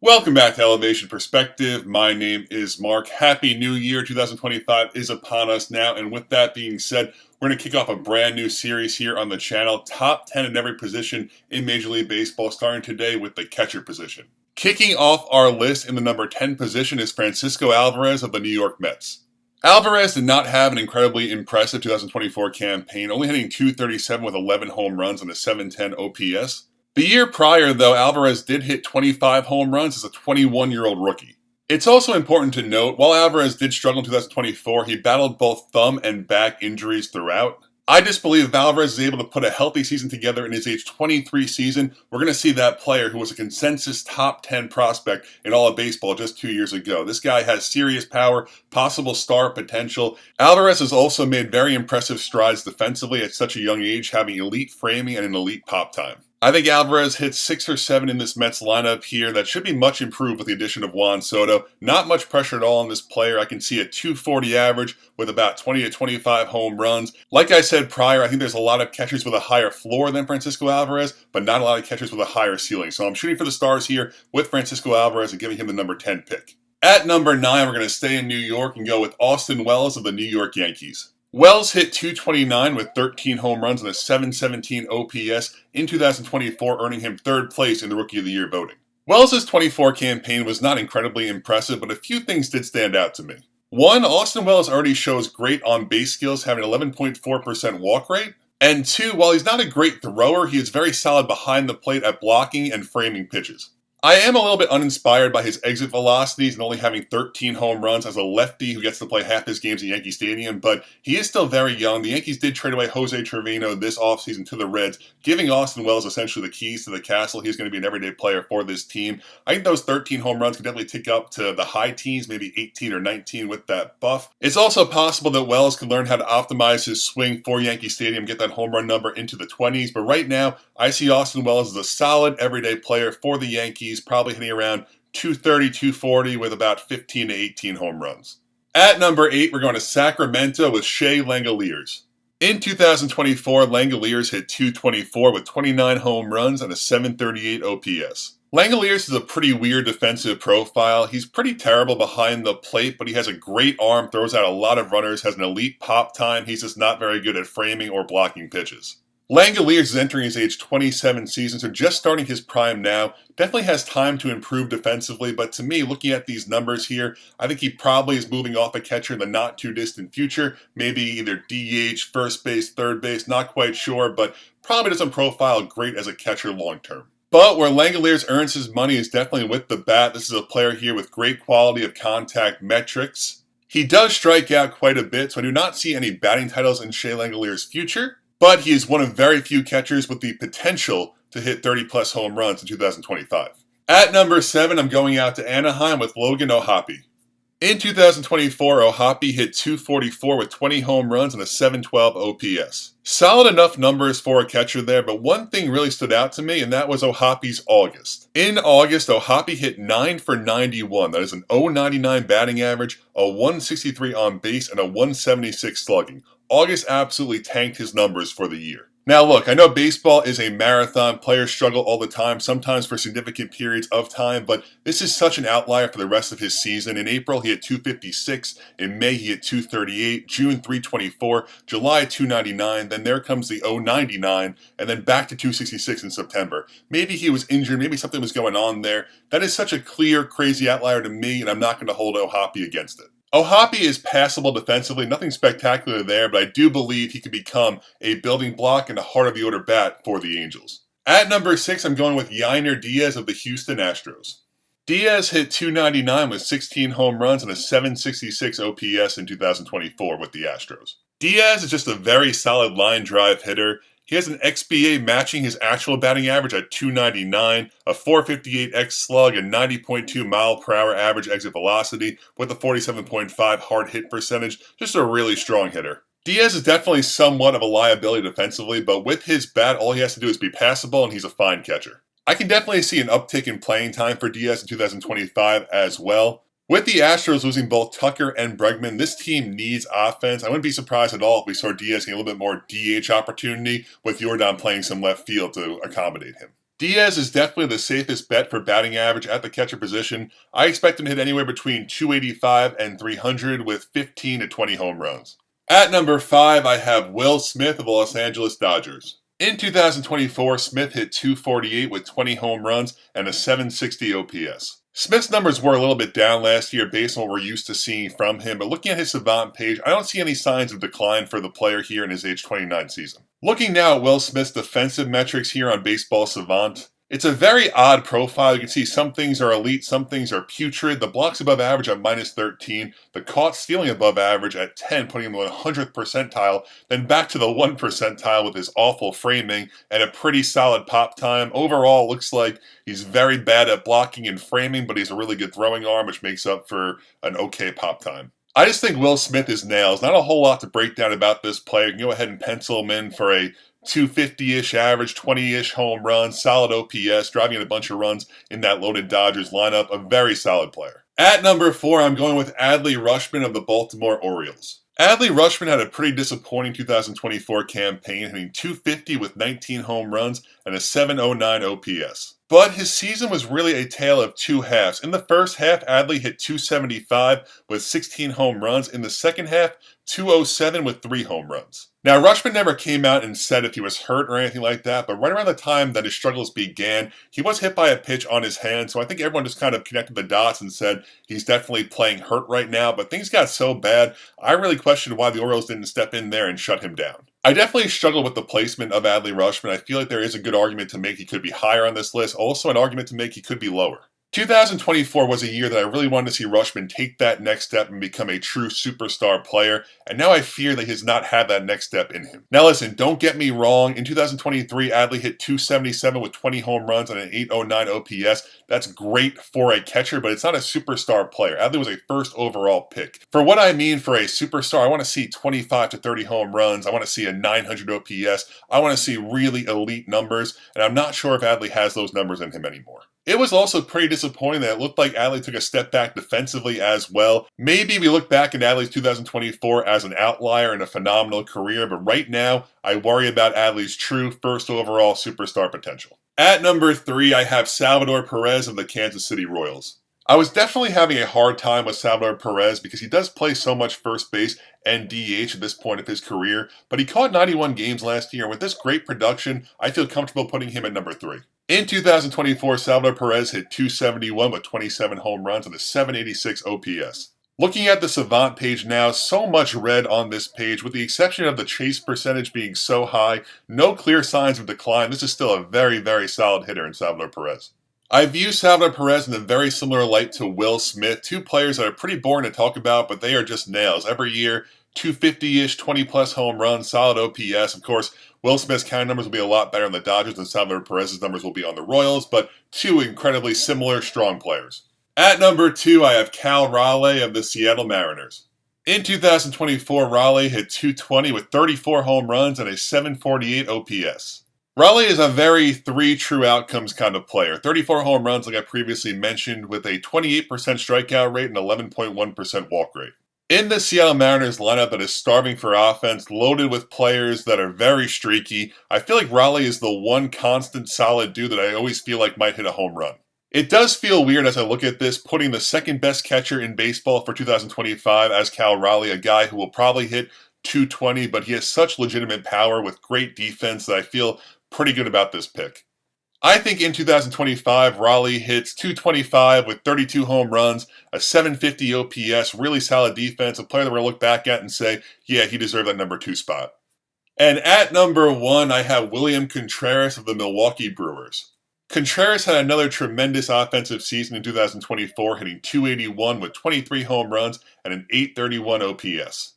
Welcome back to Elevation Perspective. My name is Mark. Happy New Year. 2025 is upon us now. And with that being said, we're going to kick off a brand new series here on the channel. Top 10 in every position in Major League Baseball, starting today with the catcher position. Kicking off our list in the number 10 position is Francisco Alvarez of the New York Mets. Alvarez did not have an incredibly impressive 2024 campaign, only hitting .237 with 11 home runs and a .710 OPS. The year prior, though, Alvarez did hit 25 home runs as a 21-year-old rookie. It's also important to note, while Alvarez did struggle in 2024, he battled both thumb and back injuries throughout. I just believe if Alvarez is able to put a healthy season together in his age 23 season, we're going to see that player who was a consensus top 10 prospect in all of baseball just 2 years ago. This guy has serious power, possible star potential. Alvarez has also made very impressive strides defensively at such a young age, having elite framing and an elite pop time. I think Alvarez hits 6 or 7 in this Mets lineup here. That should be much improved with the addition of Juan Soto. Not much pressure at all on this player. I can see a .240 average with about 20 to 25 home runs. Like I said prior, I think there's a lot of catchers with a higher floor than Francisco Alvarez, but not a lot of catchers with a higher ceiling. So I'm shooting for the stars here with Francisco Alvarez and giving him the number 10 pick. At number 9, we're going to stay in New York and go with Austin Wells of the New York Yankees. Wells hit .229 with 13 home runs and a .717 OPS in 2024, earning him third place in the Rookie of the Year voting. Wells' 24 campaign was not incredibly impressive, but a few things did stand out to me. One, Austin Wells already shows great on-base skills, having an 11.4% walk rate. And two, while he's not a great thrower, he is very solid behind the plate at blocking and framing pitches. I am a little bit uninspired by his exit velocities and only having 13 home runs as a lefty who gets to play half his games at Yankee Stadium, but he is still very young. The Yankees did trade away Jose Trevino this offseason to the Reds, giving Austin Wells essentially the keys to the castle. He's going to be an everyday player for this team. I think those 13 home runs could definitely tick up to the high teens, maybe 18 or 19 with that buff. It's also possible that Wells can learn how to optimize his swing for Yankee Stadium, get that home run number into the 20s, but right now, I see Austin Wells as a solid everyday player for the Yankees, probably hitting around .230, .240 with about 15 to 18 home runs. At number 8, we're going to Sacramento with Shay Langer. In 2024, Langeliers hit .224 with 29 home runs and a .738 OPS. Langeliers is a pretty weird defensive profile. He's pretty terrible behind the plate, but he has a great arm, throws out a lot of runners, has an elite pop time. He's just not very good at framing or blocking pitches. Langeliers is entering his age 27 season, so just starting his prime now. Definitely has time to improve defensively, but to me, looking at these numbers here, I think he probably is moving off a catcher in the not-too-distant future. Maybe either DH, first base, third base, not quite sure, but probably doesn't profile great as a catcher long-term. But where Langeliers earns his money is definitely with the bat. This is a player here with great quality of contact metrics. He does strike out quite a bit, so I do not see any batting titles in Shay Langeliers' future. But he is one of very few catchers with the potential to hit 30-plus home runs in 2025. At number 7, I'm going out to Anaheim with Logan O'Hoppe. In 2024, O'Hoppe hit .244 with 20 home runs and a .712 OPS. Solid enough numbers for a catcher there, but one thing really stood out to me, and that was O'Hoppe's August. In August, O'Hoppe hit 9 for 91. That is an .099 batting average, a .163 on base, and a .176 slugging. August absolutely tanked his numbers for the year. Now look, I know baseball is a marathon. Players struggle all the time, sometimes for significant periods of time, but this is such an outlier for the rest of his season. In April, he hit .256. In May, he hit .238. June, .324. July, .299. Then there comes the .099, and then back to .266 in September. Maybe he was injured. Maybe something was going on there. That is such a clear, crazy outlier to me, and I'm not going to hold O'Hoppe against it. O'Hoppe is passable defensively, nothing spectacular there, but I do believe he could become a building block and a heart-of-the-order bat for the Angels. At number 6, I'm going with Yerin Diaz of the Houston Astros. Diaz hit .299 with 16 home runs and a .766 OPS in 2024 with the Astros. Diaz is just a very solid line drive hitter. He has an XBA matching his actual batting average at .299, a .458 X slug, and 90.2 mile-per-hour average exit velocity with a 47.5 hard hit percentage. Just a really strong hitter. Diaz is definitely somewhat of a liability defensively, but with his bat, all he has to do is be passable, and he's a fine catcher. I can definitely see an uptick in playing time for Diaz in 2025 as well. With the Astros losing both Tucker and Bregman, this team needs offense. I wouldn't be surprised at all if we saw Diaz getting a little bit more DH opportunity with Yordan playing some left field to accommodate him. Diaz is definitely the safest bet for batting average at the catcher position. I expect him to hit anywhere between 285 and 300 with 15 to 20 home runs. At number 5, I have Will Smith of the Los Angeles Dodgers. In 2024, Smith hit 248 with 20 home runs and a 760 OPS. Smith's numbers were a little bit down last year based on what we're used to seeing from him, but looking at his Savant page, I don't see any signs of decline for the player here in his age 29 season. Looking now at Will Smith's defensive metrics here on Baseball Savant, it's a very odd profile. You can see some things are elite, some things are putrid. The blocks above average at -13, the caught stealing above average at 10, putting him in the 100th percentile, then back to the 1 percentile with his awful framing and a pretty solid pop time. Overall, looks like he's very bad at blocking and framing, but he's a really good throwing arm, which makes up for an okay pop time. I just think Will Smith is nails. Not a whole lot to break down about this player. You can go ahead and pencil him in for a 250-ish average, 20-ish home runs, solid OPS, driving in a bunch of runs in that loaded Dodgers lineup. A very solid player. At number 4, I'm going with Adley Rushman of the Baltimore Orioles. Adley Rushman had a pretty disappointing 2024 campaign, hitting 250 with 19 home runs and a 709 OPS. But his season was really a tale of two halves. In the first half, Adley hit 275 with 16 home runs. In the second half, 207 with 3 home runs. Now, Rushman never came out and said if he was hurt or anything like that, but right around the time that his struggles began, he was hit by a pitch on his hand, so I think everyone just kind of connected the dots and said he's definitely playing hurt right now, but things got so bad, I really questioned why the Orioles didn't step in there and shut him down. I definitely struggle with the placement of Adley Rushman. I feel like there is a good argument to make he could be higher on this list, also an argument to make he could be lower. 2024 was a year that I really wanted to see Rushman take that next step and become a true superstar player, and now I fear that he has not had that next step in him. Now listen, don't get me wrong, in 2023, Adley hit 277 with 20 home runs and an 809 OPS. That's great for a catcher, but it's not a superstar player. Adley was a first overall pick. For what I mean for a superstar, I want to see 25 to 30 home runs, I want to see a 900 OPS, I want to see really elite numbers, and I'm not sure if Adley has those numbers in him anymore. It was also pretty disappointing that it looked like Adley took a step back defensively as well. Maybe we look back at Adley's 2024 as an outlier and a phenomenal career, but right now, I worry about Adley's true first overall superstar potential. At number 3, I have Salvador Perez of the Kansas City Royals. I was definitely having a hard time with Salvador Perez because he does play so much first base and DH at this point of his career, but he caught 91 games last year, and with this great production, I feel comfortable putting him at number 3. In 2024, Salvador Perez hit 271 with 27 home runs and a 786 OPS. Looking at the Savant page now, so much red on this page, with the exception of the chase percentage being so high, no clear signs of decline. This is still a very, very solid hitter in Salvador Perez. I view Salvador Perez in a very similar light to Will Smith, two players that are pretty boring to talk about, but they are just nails. Every year, 250-ish, 20-plus home runs, solid OPS. Of course, Will Smith's counting numbers will be a lot better on the Dodgers than Salvador Perez's numbers will be on the Royals, but two incredibly similar, strong players. At number 2, I have Cal Raleigh of the Seattle Mariners. In 2024, Raleigh hit 220 with 34 home runs and a 748 OPS. Raleigh is a very 3 true outcomes kind of player. 34 home runs, like I previously mentioned, with a 28% strikeout rate and 11.1% walk rate. In the Seattle Mariners lineup that is starving for offense, loaded with players that are very streaky, I feel like Raleigh is the one constant solid dude that I always feel like might hit a home run. It does feel weird as I look at this, putting the second best catcher in baseball for 2025 as Cal Raleigh, a guy who will probably hit 220, but he has such legitimate power with great defense that I feel pretty good about this pick. I think in 2025, Raleigh hits 225 with 32 home runs, a 750 OPS, really solid defense, a player that we're going to look back at and say, yeah, he deserved that number 2 spot. And at number 1, I have William Contreras of the Milwaukee Brewers. Contreras had another tremendous offensive season in 2024, hitting 281 with 23 home runs and an 831 OPS.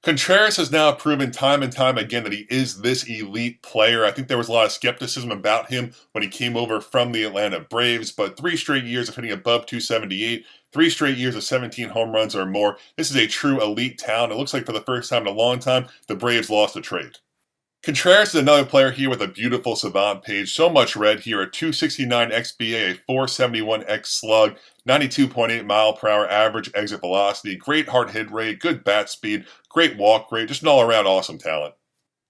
Contreras has now proven time and time again that he is this elite player. I think there was a lot of skepticism about him when he came over from the Atlanta Braves, but 3 straight years of hitting above 278, 3 straight years of 17 home runs or more. This is a true elite talent. It looks like for the first time in a long time, the Braves lost a trade. Contreras is another player here with a beautiful Savant page. So much red here, a 269 XBA, a 471 X slug, 92.8 mile per hour average exit velocity, great hard hit rate, good bat speed, great walk rate, just an all-around awesome talent.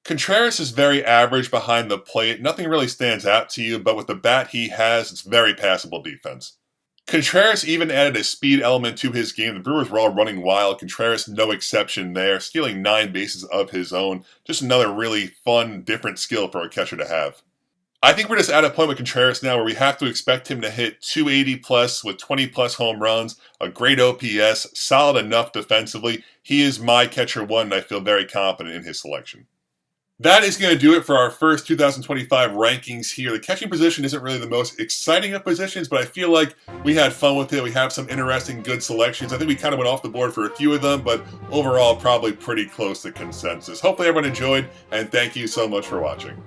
Contreras is very average behind the plate. Nothing really stands out to you, but with the bat he has, it's very passable defense. Contreras even added a speed element to his game. The Brewers were all running wild. Contreras, no exception there, stealing 9 bases of his own. Just another really fun, different skill for a catcher to have. I think we're just at a point with Contreras now where we have to expect him to hit 280 plus with 20 plus home runs, a great OPS, solid enough defensively. He is my catcher one, and I feel very confident in his selection. That is going to do it for our first 2025 rankings here. The catching position isn't really the most exciting of positions, but I feel like we had fun with it. We have some interesting, good selections. I think we kind of went off the board for a few of them, but overall, probably pretty close to consensus. Hopefully everyone enjoyed, and thank you so much for watching.